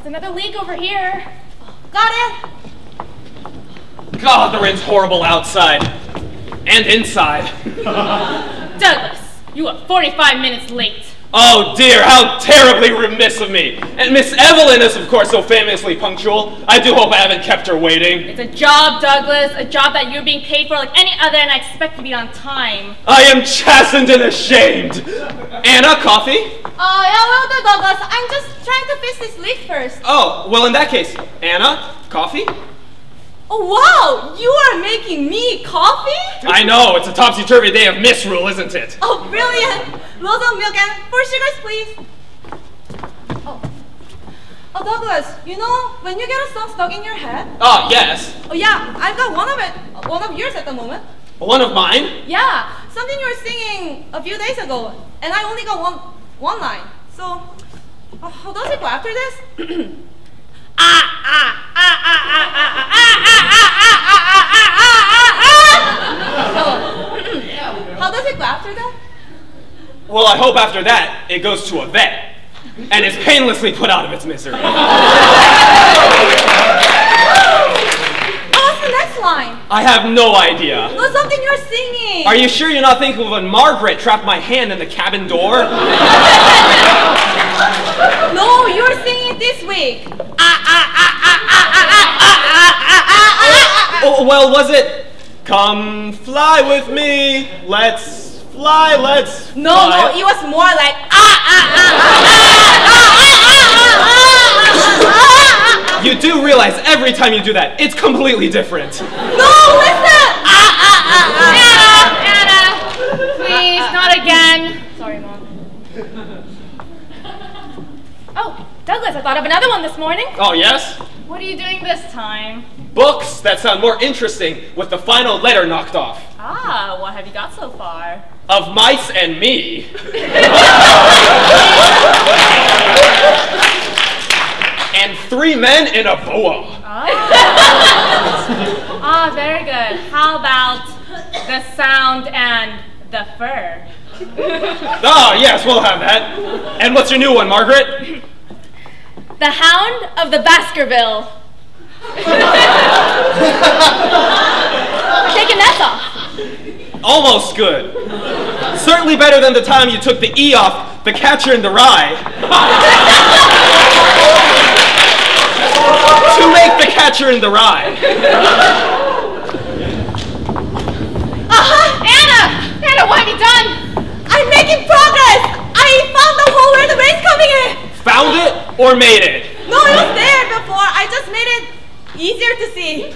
another leak over here. Got it? God, the rain's horrible outside. And inside. Douglas, you are 45 minutes late. Oh dear, how terribly remiss of me. And Miss Evelyn is, of course, so famously punctual. I do hope I haven't kept her waiting. It's a job, Douglas, a job that you're being paid for like any other, and I expect to be on time. I am chastened and ashamed. Anna, coffee? Yeah, well done, Douglas. I'm just trying to fix this leak first. Oh, well in that case, Anna, coffee? Oh, wow! You are making me coffee? I know, it's a topsy-turvy day of misrule, isn't it? Oh, brilliant! Loads of milk and 4 sugars, please. Oh, Douglas, you know, when you get a song stuck in your head? Ah, yes. Oh, yeah, I've got one of yours at the moment. One of mine? Yeah, something you were singing a few days ago, and I only got one line. So, how does it go after this? How does it go after that? Well, I hope after that, it goes to a vet and is painlessly put out of its misery. What's the next line? I have no idea. No, something you're singing. Are you sure you're not thinking of when Margaret trapped my hand in the cabin door? No, you're singing it this week. Oh, well, was it, come fly with me, let's fly, let's fly. No, it was more like You do realize every time you do that, it's completely different. No, listen! Anna, please, not again. Sorry, Mom. Oh, Douglas, I thought of another one this morning. Oh, yes? What are you doing this time? Books that sound more interesting with the final letter knocked off. Ah, what have you got so far? Of Mice and Me. And 3 Men in a Boa. Ah, very good. How about the Sound and the Fur? Ah, yes, we'll have that. And what's your new one, Margaret? The Hound of the Baskerville. Taking that off. Almost good. Certainly better than the time you took the E off The Catcher in the Rye. To make The Catcher in the Rye. Anna, what have you done? I'm making progress! I found the hole where the rain's coming in! Found it or made it? No, it was there before. I just made it easier to see.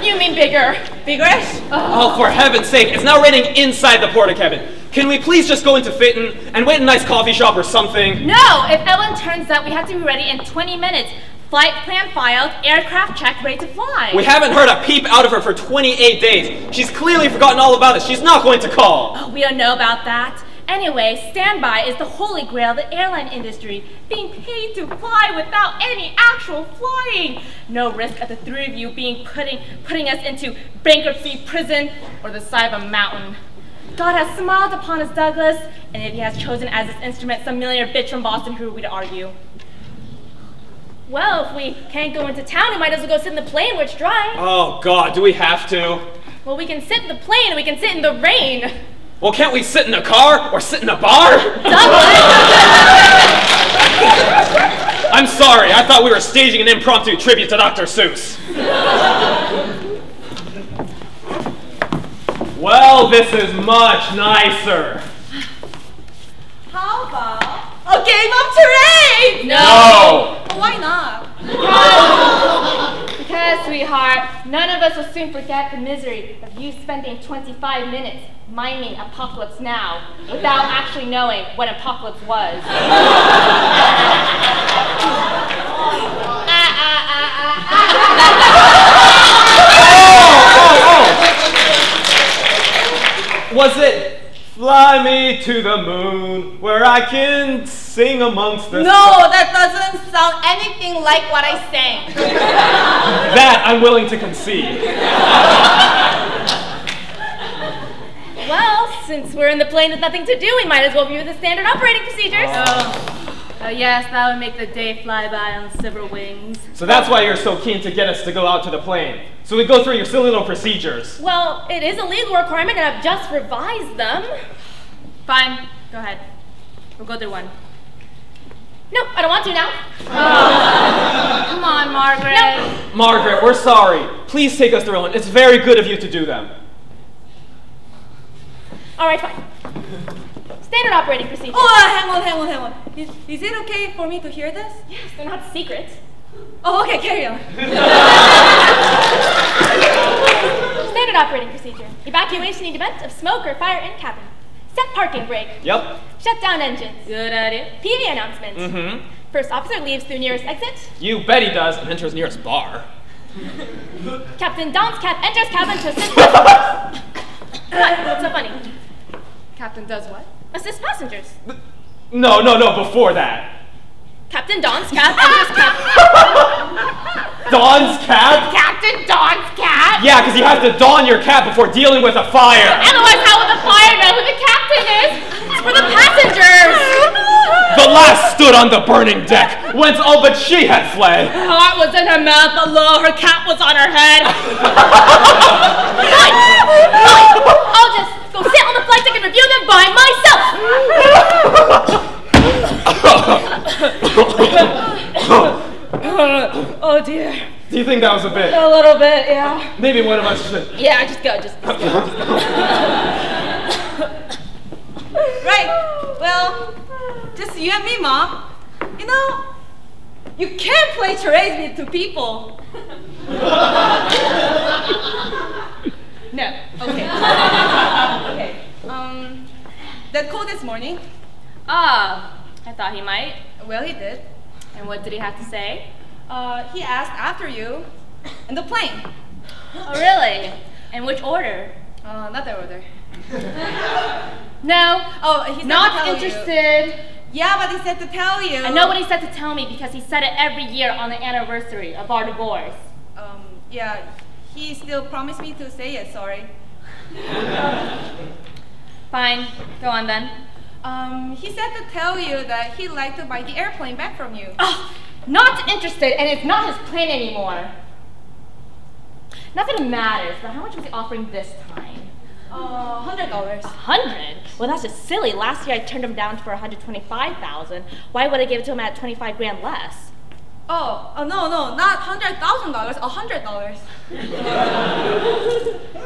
You mean bigger. Biggerish? Oh, for heaven's sake, it's now raining inside the porta cabin. Can we please just go into Fitton and wait in a nice coffee shop or something? No, if Ellen turns up, we have to be ready in 20 minutes. Flight plan filed, aircraft checked, ready to fly. We haven't heard a peep out of her for 28 days. She's clearly forgotten all about us. She's not going to call. Oh, we don't know about that. Anyway, standby is the holy grail of the airline industry, being paid to fly without any actual flying. No risk of the 3 of you putting us into bankruptcy, prison, or the side of a mountain. God has smiled upon us, Douglas, and if he has chosen as his instrument some millionaire bitch from Boston, who are we to argue? Well, if we can't go into town, we might as well go sit in the plane where it's dry. Oh, God, do we have to? Well, we can sit in the plane and we can sit in the rain. Well, can't we sit in a car or sit in a bar? I'm sorry, I thought we were staging an impromptu tribute to Dr. Seuss. Well, this is much nicer. How about a game of charades? No! Why not? Because, sweetheart, none of us will soon forget the misery of you spending 25 minutes miming Apocalypse Now without actually knowing what Apocalypse was. Was it fly me to the moon where I can sing amongst the No, that doesn't sound anything like what I sang. That I'm willing to concede. Well, since we're in the plane with nothing to do, we might as well review the standard operating procedures. Oh, yes, that would make the day fly by on silver wings. So that's why you're so keen to get us to go out to the plane. So we go through your silly little procedures. Well, it is a legal requirement, and I've just revised them. Fine, go ahead. We'll go through one. No, I don't want to now. Come on, Margaret. No. Margaret, we're sorry. Please take us through one. It's very good of you to do them. All right, fine. Standard operating procedure. Oh, hang on. Is it okay for me to hear this? Yes, they're not secret. Oh, okay, carry on. Standard operating procedure. Evacuation in event of smoke or fire in cabin. Set parking brake. Yep. Shut down engines. Good idea. PV announcement. Mm-hmm. First officer leaves through nearest exit. You bet he does, and enters nearest bar. Captain dons cap, enters cabin to assist passengers. What's so funny? Captain does what? Assist passengers. No, before that. Captain dons cap, enters cabin. Don's cap? Captain dons cap? Yeah, because you have to don your cap before dealing with a fire. Otherwise, how would the fire know who the captain is? It's for the passengers. The last stood on the burning deck, whence all but she had fled. Her heart was in her mouth below, her cap was on her head. Fine. I'll just go sit on the flight deck and review them by myself. Oh dear. Do you think that was a bit? A little bit, yeah. Maybe one of us should. Yeah, just go. Right. Well, just you and me, Mom. You know, you can't play charades with two people. No. Okay. Okay. That call this morning. I thought he might. Well, he did. And what did he have to say? He asked after you in the plane. Oh, really? In which order? Not that order. No. Oh, he's not interested. Yeah, but he said to tell you. I know what he said to tell me because he said it every year on the anniversary of our divorce. Yeah, he still promised me to say it, sorry. Fine, go on then. He said to tell you that he'd like to buy the airplane back from you. Oh, not interested, and it's not his plane anymore. Not that it matters, but how much was he offering this time? $100. $100? Well, that's just silly. Last year I turned him down for $125,000. Why would I give it to him at 25 grand less? No, not $100,000, $100.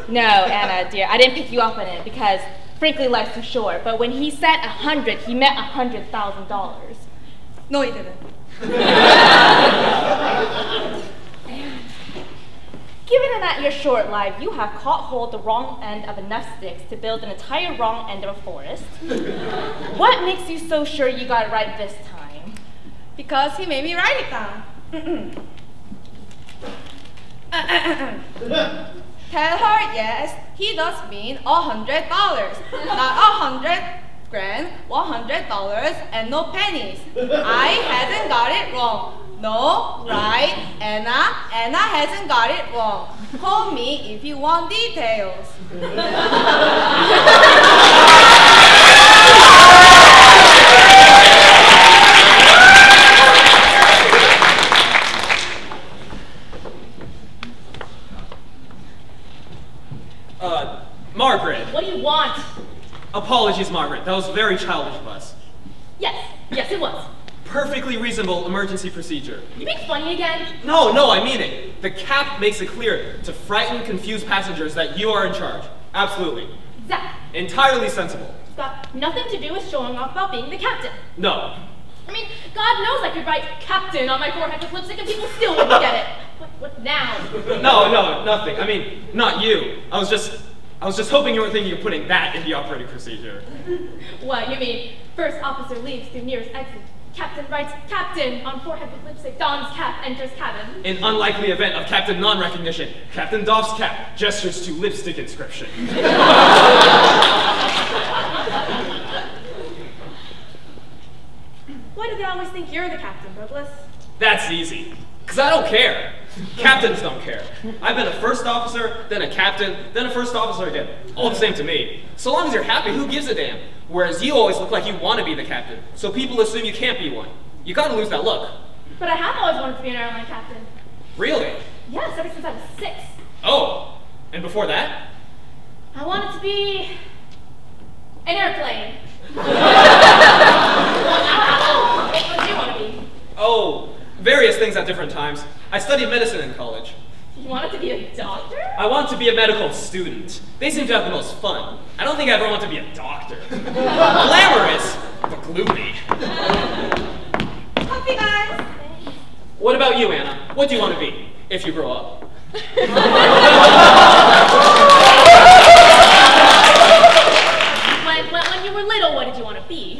No, Anna, dear, I didn't pick you up on it because, frankly, life's too short. But when he said 100, he meant $100,000. No, he didn't. Given that your short life, you have caught hold the wrong end of enough sticks to build an entire wrong end of a forest. What makes you so sure you got it right this time? Because he made me write it down. Tell her yes, he does mean $100. Not 100 grand, $100 and no pennies. I hadn't got it wrong. No, right, Anna hasn't got it wrong. Call me if you want details. Margaret. What do you want? Apologies, Margaret. That was very childish of us. Yes, it was. Perfectly reasonable emergency procedure. You being funny again? No, I mean it. The cap makes it clear to frighten, confused passengers that you are in charge. Absolutely. Exactly. Entirely sensible. It's got nothing to do with showing off about being the captain. No. I mean, God knows I could write captain on my forehead with lipstick and people still wouldn't get it. What now? No, nothing. I mean, not you. I was just hoping you weren't thinking of putting that in the operating procedure. What, you mean, first officer leaves through nearest exit. Captain writes captain on forehead with lipstick, dons cap, enters cabin. In unlikely event of captain non-recognition, Captain doffs cap, gestures to lipstick inscription. Why do they always think you're the captain, Douglas? That's easy. Because I don't care. Captains don't care. I've been a first officer, then a captain, then a first officer again. All the same to me. So long as you're happy, who gives a damn? Whereas you always look like you want to be the captain, so people assume you can't be one. You gotta lose that look. But I have always wanted to be an airline captain. Really? Yes, ever since I was 6. Oh, and before that? I wanted to be an airplane. What do you want to be? Oh, various things at different times. I studied medicine in college. You wanted to be a doctor? I want to be a medical student. They seem to have the most fun. I don't think I ever want to be a doctor. Glamorous, but gloomy. Coffee, guys. What about you, Anna? What do you want to be if you grow up? When you were little, what did you want to be?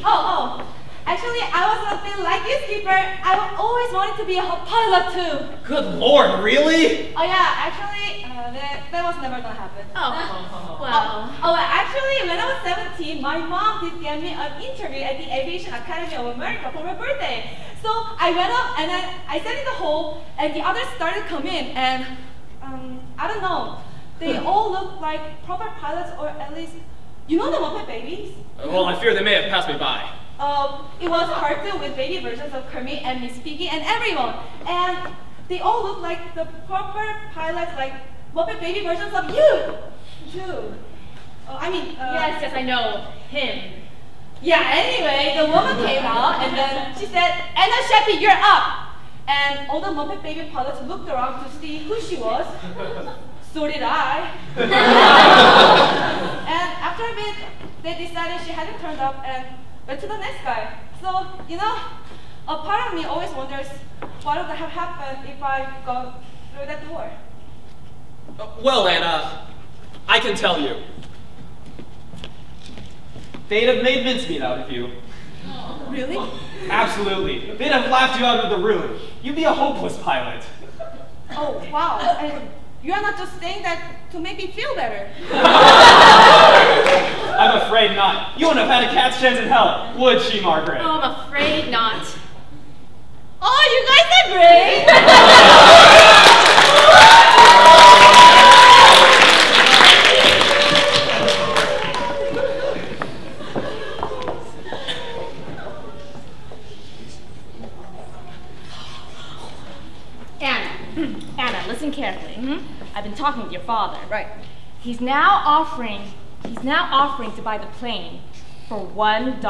Actually, I was a bit like you, Skipper. I always wanted to be a pilot too. Good Lord, really? Oh yeah, actually, that was never gonna happen. Actually, when I was 17, my mom did get me an interview at the Aviation Academy of America for my birthday. So I went up and then I sat in the hall, and the others started to come in, and I don't know, they all looked like proper pilots, or at least, you know the Muppet Babies? Well, I fear they may have passed me by. It was a cartoon with baby versions of Kermit and Miss Piggy and everyone. And they all look like the proper pilots, like Muppet Baby versions of you. Yes, I know. Him. Yeah, anyway, the woman came out and then she said, Anna Sheppy, you're up. And all the Muppet Baby pilots looked around to see who she was. So did I. And after a bit, they decided she hadn't turned up and went to the next guy. So, you know, a part of me always wonders what would have happened if I got through that door. Well, Anna, I can tell you. They'd have made mincemeat out of you. Really? Absolutely. They'd have laughed you out of the room. You'd be a hopeless pilot. Oh, wow. And you're not just saying that to make me feel better. I'm afraid not. You wouldn't have had a cat's chance in hell, would she, Margaret? Oh, I'm afraid not. Oh, you guys are great! Anna, listen carefully. I've been talking with your father. Right. He's now offering to buy the plane for $1.